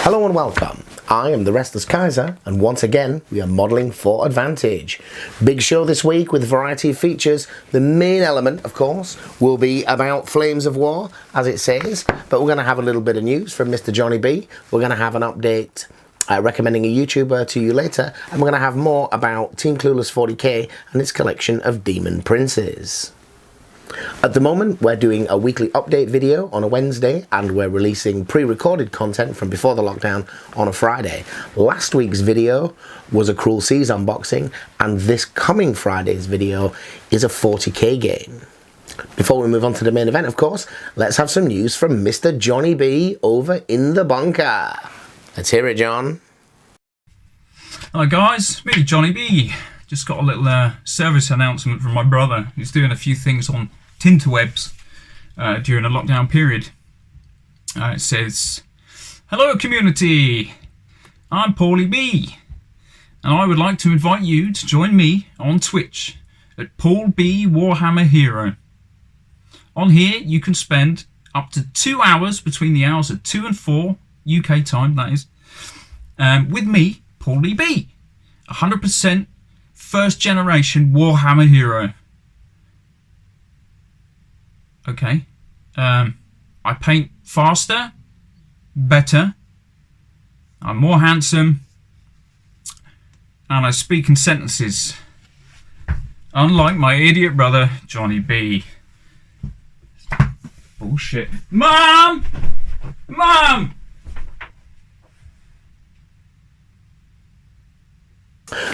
Hello and welcome. I am the Restless Kaiser, and once again we are modelling for advantage. Big show this week with a variety of features. The main element, of course, will be about Flames of War, as it says, but we're going to have a little bit of news from Mr. Jonny B. We're going to have an update recommending a YouTuber to you later, and we're going to have more about Team Clueless 40k and its collection of demon princes. At the moment, we're doing a weekly update video on a Wednesday, and we're releasing pre-recorded content from before the lockdown on a Friday. Last week's video was a Cruel Seas unboxing, and this coming Friday's video is a 40k game. Before we move on to the main event, of course, let's have some news from Mr. Jonny B over in the bunker. Let's hear it, John. Hi guys, me Jonny B. Just got a little service announcement from my brother. He's doing a few things on Tinterwebs during the lockdown period. It says, "Hello community, I'm Paulie B, and I would like to invite you to join me on Twitch at Paul B Warhammer Hero. On here you can spend up to 2 hours between the hours of 2 and 4 UK time, that is, with me, Paulie B, 100% first generation Warhammer hero. Okay. I paint faster, better, I'm more handsome, and I speak in sentences. Unlike my idiot brother, Jonny B." Bullshit. Mom! Mom!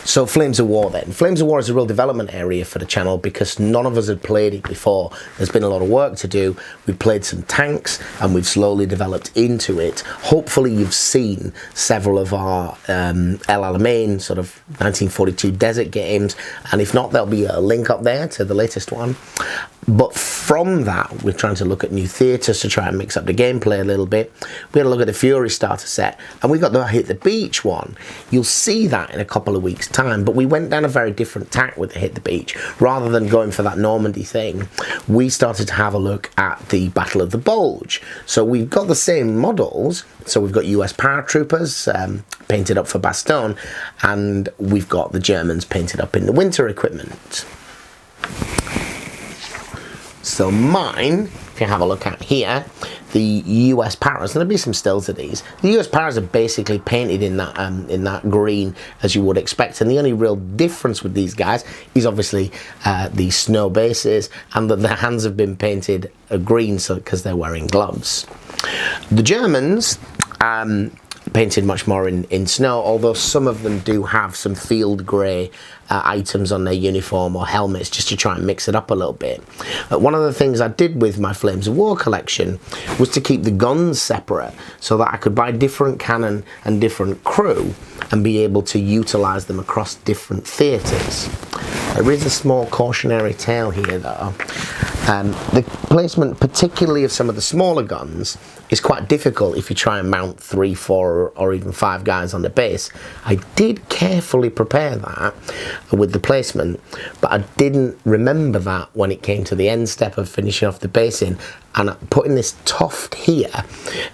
So Flames of War then. Flames of War is a real development area for the channel because none of us had played it before. There's been a lot of work to do. We've played some tanks and we've slowly developed into it. Hopefully you've seen several of our El Alamein sort of 1942 desert games, and if not, there'll be a link up there to the latest one. But from that, we're trying to look at new theatres to try and mix up the gameplay a little bit. We had a look at the Fury starter set, and we got the Hit the Beach one. You'll see that in a couple of weeks' time, but we went down a very different tack with the Hit the Beach. Rather than going for that Normandy thing, we started to have a look at the Battle of the Bulge. So we've got the same models. So we've got US paratroopers painted up for Bastogne, and we've got the Germans painted up in the winter equipment. So mine, if you have a look at here, the US Paras, there'll be some stills of these. The US Paras are basically painted in that green as you would expect, and the only real difference with these guys is obviously the snow bases, and that their hands have been painted green so because they're wearing gloves. The Germans painted much more in snow, although some of them do have some field grey items on their uniform or helmets just to try and mix it up a little bit. One of the things I did with my Flames of War collection was to keep the guns separate so that I could buy different cannon and different crew and be able to utilise them across different theatres. There is a small cautionary tale here though. The placement, particularly of some of the smaller guns, is quite difficult if you try and mount 3, 4 or even 5 guys on the base. I did carefully prepare that with the placement, but I didn't remember that when it came to the end step of finishing off the basing, and putting this tuft here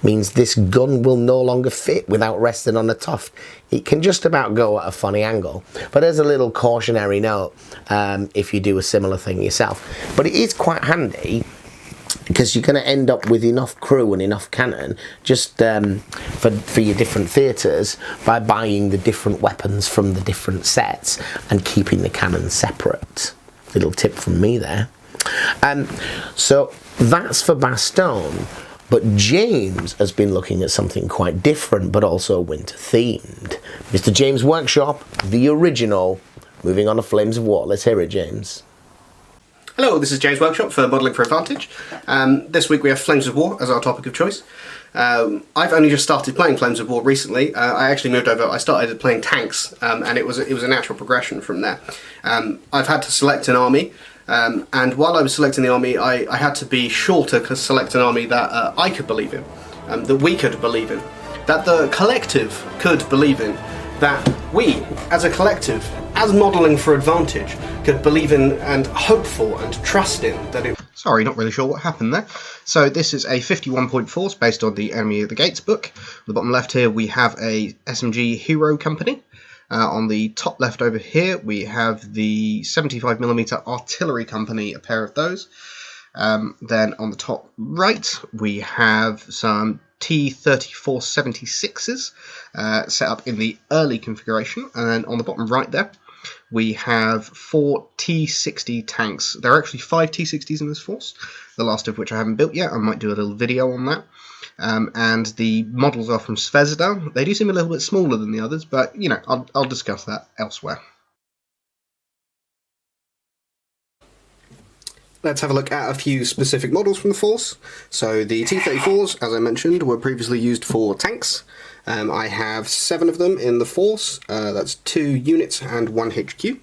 means this gun will no longer fit without resting on the tuft. It can just about go at a funny angle, but there's a little cautionary note if you do a similar thing yourself. But it is quite handy because you're going to end up with enough crew and enough cannon just for your different theatres by buying the different weapons from the different sets and keeping the cannons separate. Little tip from me there. So that's for Bastogne, but James has been looking at something quite different but also winter themed. Mr. James Workshop, the original. Moving on to Flames of War. Let's hear it, James. Hello, this is James Workshop for Modelling for Advantage. This week we have Flames of War as our topic of choice. I've only just started playing Flames of War recently. I actually moved over, I started playing tanks, and it was a natural progression from there. I've had to select an army, and while I was selecting the army, I had to be sure to select an army that I could believe in, that we could believe in, that the collective could believe in, that we, as a collective, as Modelling for Advantage, could believe in and hope for and trust in that it... So Sorry, not really sure what happened there. So this is a 51-point force based on the Enemy at the Gates book. On the bottom left here we have a SMG Hero Company. On the top left over here we have the 75mm Artillery Company, a pair of those. Then on the top right we have some T-3476s set up in the early configuration, and then on the bottom right there we have 4 T-60 tanks. There are actually 5 T-60s in this force, the last of which I haven't built yet. I might do a little video on that. And the models are from Zvezda. They do seem a little bit smaller than the others, but you know, I'll discuss that elsewhere. Let's have a look at a few specific models from the force. So the T-34s, as I mentioned, were previously used for tanks. I have 7 of them in the force. That's 2 units and 1 HQ.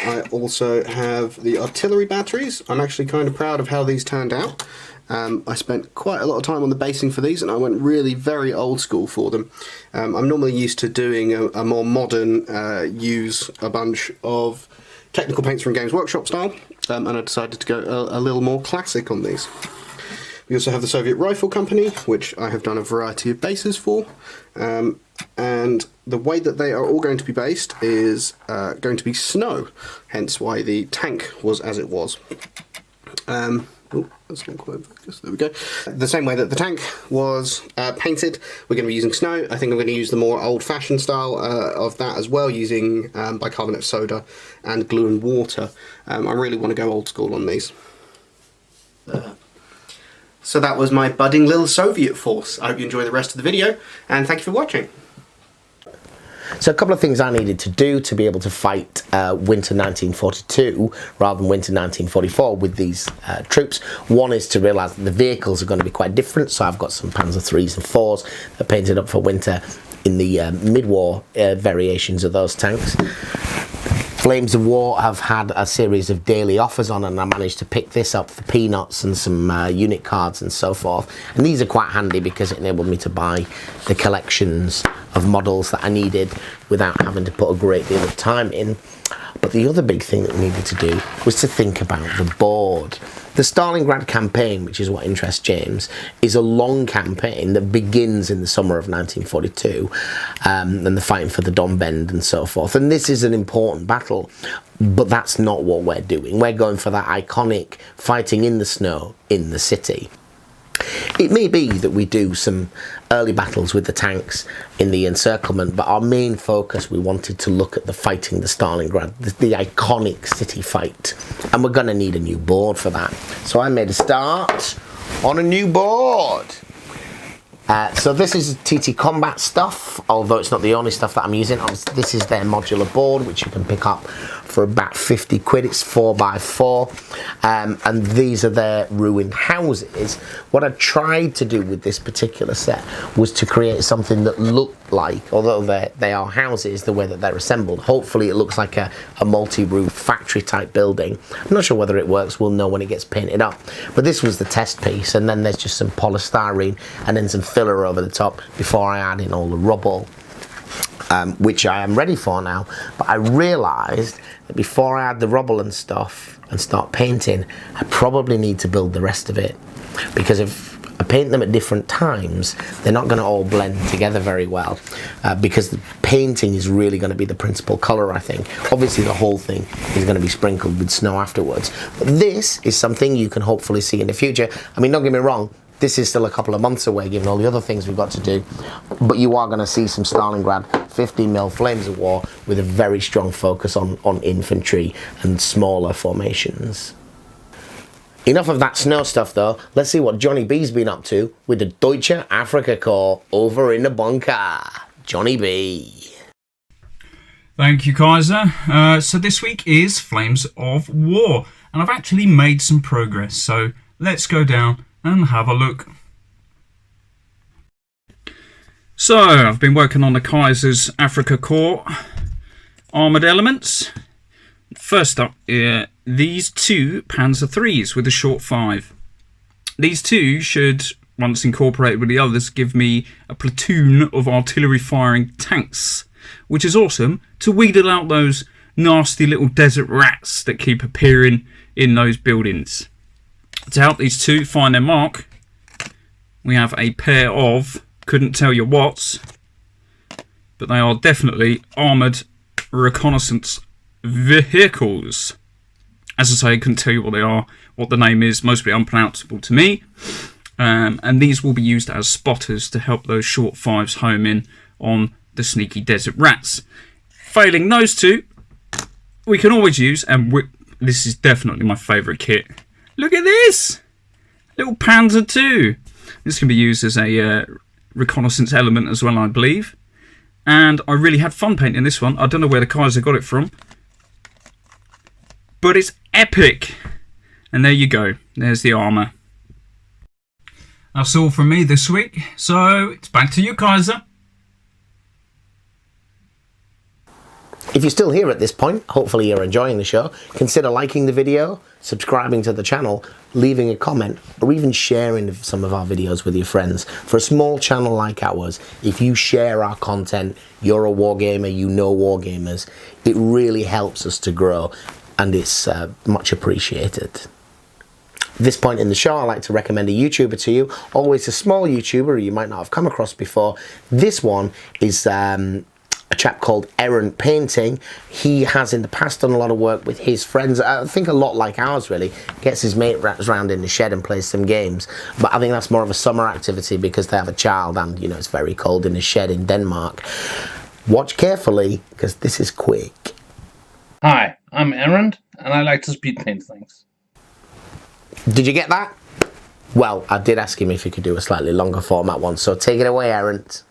I also have the artillery batteries. I'm actually kind of proud of how these turned out. I spent quite a lot of time on the basing for these, and I went really very old school for them. I'm normally used to doing a more modern, use a bunch of technical paints from Games Workshop style, and I decided to go a little more classic on these. We also have the Soviet Rifle Company, which I have done a variety of bases for, and the way that they are all going to be based is going to be snow, hence why the tank was as it was. That's not quite focused. There we go. The same way that the tank was painted, we're going to be using snow. I think I'm going to use the more old-fashioned style of that as well, using bicarbonate soda and glue and water. I really want to go old school on these. So that was my budding little Soviet force. I hope you enjoy the rest of the video, and thank you for watching. So a couple of things I needed to do to be able to fight winter 1942 rather than winter 1944 with these troops. One is to realise that the vehicles are going to be quite different, so I've got some Panzer 3s and 4s that are painted up for winter in the mid-war variations of those tanks. Flames of War have had a series of daily offers on, and I managed to pick this up for peanuts and some unit cards and so forth. And these are quite handy because it enabled me to buy the collections of models that I needed without having to put a great deal of time in. But the other big thing that we needed to do was to think about the board. The Stalingrad campaign, which is what interests James, is a long campaign that begins in the summer of 1942, and the fighting for the Don Bend and so forth. And this is an important battle, but that's not what we're doing. We're going for that iconic fighting in the snow in the city. It may be that we do some early battles with the tanks in the encirclement, but our main focus, we wanted to look at the fighting the Stalingrad, the iconic city fight, and we're going to need a new board for that. So I made a start on a new board. So this is TT Combat stuff, although it's not the only stuff that I'm using. This is their modular board, which you can pick up for about 50 quid. It's 4x4, and these are their ruined houses. What I tried to do with this particular set was to create something that looked like, although they are houses, the way that they're assembled. Hopefully it looks like a multi-roof factory type building. I'm not sure whether it works, we'll know when it gets painted up. But this was the test piece, and then there's just some polystyrene and then some filler over the top before I add in all the rubble, which I am ready for now. But I realised that before I add the rubble and stuff and start painting, I probably need to build the rest of it, because if I paint them at different times, they're not going to all blend together very well, because the painting is really going to be the principal colour, I think. Obviously the whole thing is going to be sprinkled with snow afterwards, but this is something you can hopefully see in the future. I mean, don't get me wrong, this is still a couple of months away given all the other things we've got to do, but you are going to see some Stalingrad 15mm Flames of War with a very strong focus on infantry and smaller formations. Enough of that snow stuff though, let's see what Jonny B's been up to with the Deutsche Afrika Corps over in the bunker. Jonny B. Thank you, Kaiser. So this week is Flames of War, and I've actually made some progress, so let's go down and have a look. So I've been working on the Kaiser's Afrika Corps armoured elements. First up, these 2 Panzer 3s with a short 5. These 2 should, once incorporated with the others, give me a platoon of artillery firing tanks, which is awesome to wheedle out those nasty little desert rats that keep appearing in those buildings. To help these two find their mark, we have a pair of, couldn't tell you what, but they are definitely armoured reconnaissance vehicles. As I say, I couldn't tell you what they are, what the name is, mostly unpronounceable to me. And these will be used as spotters to help those short fives home in on the sneaky desert rats. Failing those two, we can always use, and this is definitely my favourite kit. Look at this! Little Panzer II. This can be used as a reconnaissance element as well, I believe. And I really had fun painting this one. I don't know where the Kaiser got it from, but it's epic. And there you go. There's the armour. That's all from me this week. So it's back to you, Kaiser. If you're still here at this point, hopefully you're enjoying the show. Consider liking the video, subscribing to the channel, leaving a comment, or even sharing some of our videos with your friends. For a small channel like ours, if you share our content, you're a wargamer, you know wargamers, it really helps us to grow, and it's much appreciated. At this point in the show, I like to recommend a YouTuber to you, always a small YouTuber you might not have come across before. This one is a chap called Errant Painting. He has in the past done a lot of work with his friends, I think a lot like ours really, gets his mate around in the shed and plays some games, but I think that's more of a summer activity because they have a child and, you know, it's very cold in the shed in Denmark. Watch carefully because this is quick. Hi, I'm Errant and I like to speed paint things. Did you get that? Well, I did ask him if he could do a slightly longer format one, so take it away, Errant.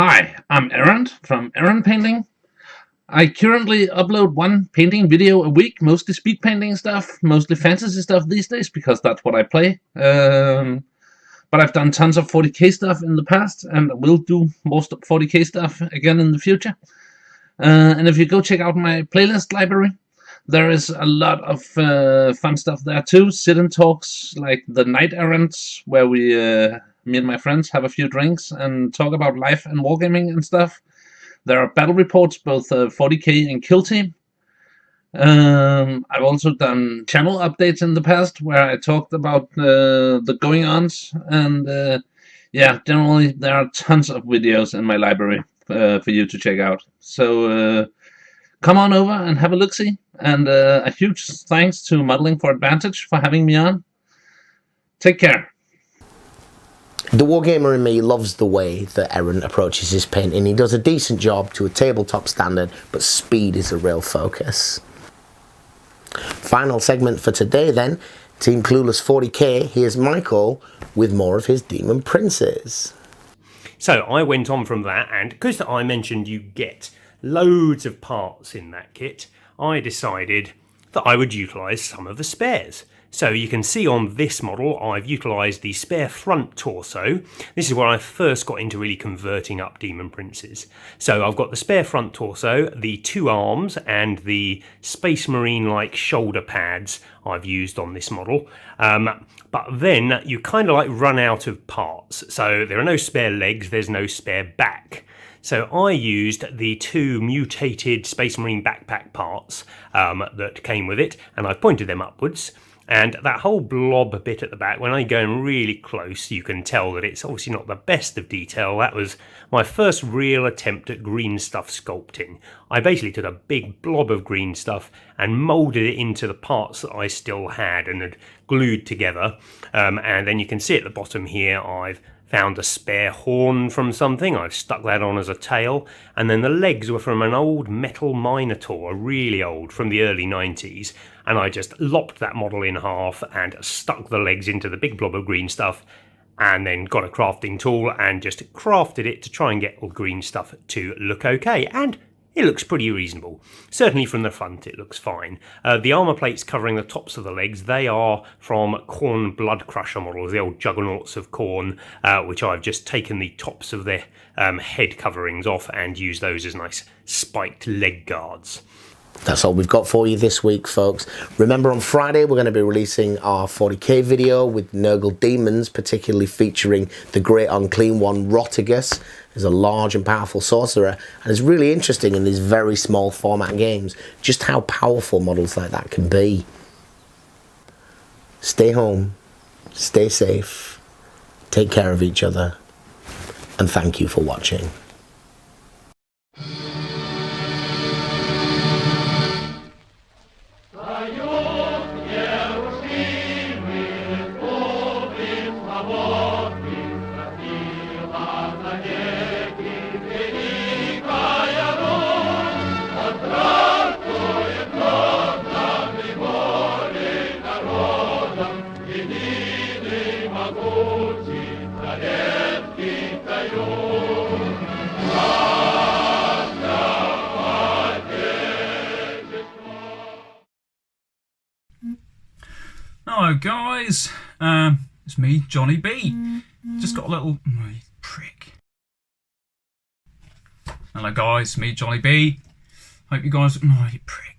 Hi, I'm Errant from Errant Painting. I currently upload one painting video a week, mostly speed painting stuff, mostly fantasy stuff these days because that's what I play. But I've done tons of 40k stuff in the past and will do most of 40k stuff again in the future. And if you go check out my playlist library, there is a lot of fun stuff there too. Sit-in talks like the Night Errants, where me and my friends have a few drinks and talk about life and wargaming and stuff. There are battle reports, both 40k and Kill Team. I've also done channel updates in the past where I talked about the going-ons. And yeah, generally there are tons of videos in my library for you to check out. So come on over and have a look-see. And a huge thanks to Modeling for Advantage for having me on. Take care. The wargamer in me loves the way that Errant approaches his painting. He does a decent job to a tabletop standard, but speed is a real focus. Final segment for today then, Team Clueless 40k, here's Michael with more of his Demon Princes. So I went on from that, and because I mentioned you get loads of parts in that kit, I decided that I would utilise some of the spares. So you can see on this model I've utilised the spare front torso. This is where I first got into really converting up Demon Princes. So I've got the spare front torso, the two arms and the Space Marine like shoulder pads I've used on this model. But then you kind of like run out of parts. So there are no spare legs, there's no spare back. So I used the two mutated Space Marine backpack parts that came with it, and I pointed them upwards. And that whole blob bit at the back, when I go in really close, you can tell that it's obviously not the best of detail. That was my first real attempt at green stuff sculpting. I basically took a big blob of green stuff and moulded it into the parts that I still had and had glued together. And then you can see at the bottom here, I've found a spare horn from something. I've stuck that on as a tail. And then the legs were from an old metal Minotaur, really old, from the early 90s. And I just lopped that model in half and stuck the legs into the big blob of green stuff, and then got a crafting tool and just crafted it to try and get all green stuff to look okay. And it looks pretty reasonable. Certainly from the front it looks fine. The armour plates covering the tops of the legs, they are from Khorne Blood Crusher models, the old juggernauts of Khorne, which I've just taken the tops of their head coverings off and used those as nice spiked leg guards. That's all we've got for you this week, folks. Remember, on Friday we're going to be releasing our 40k video with Nurgle Daemons, particularly featuring the great unclean one Rotigus. He's a large and powerful sorcerer, and it's really interesting in these very small format games just how powerful models like that can be. stay home, stay safe, take care of each other, and thank you for watching. Hello guys, it's me, Jonny B. Just got a little... Oh, you prick. Hello guys, me, Jonny B. Hope you guys... Oh, you prick.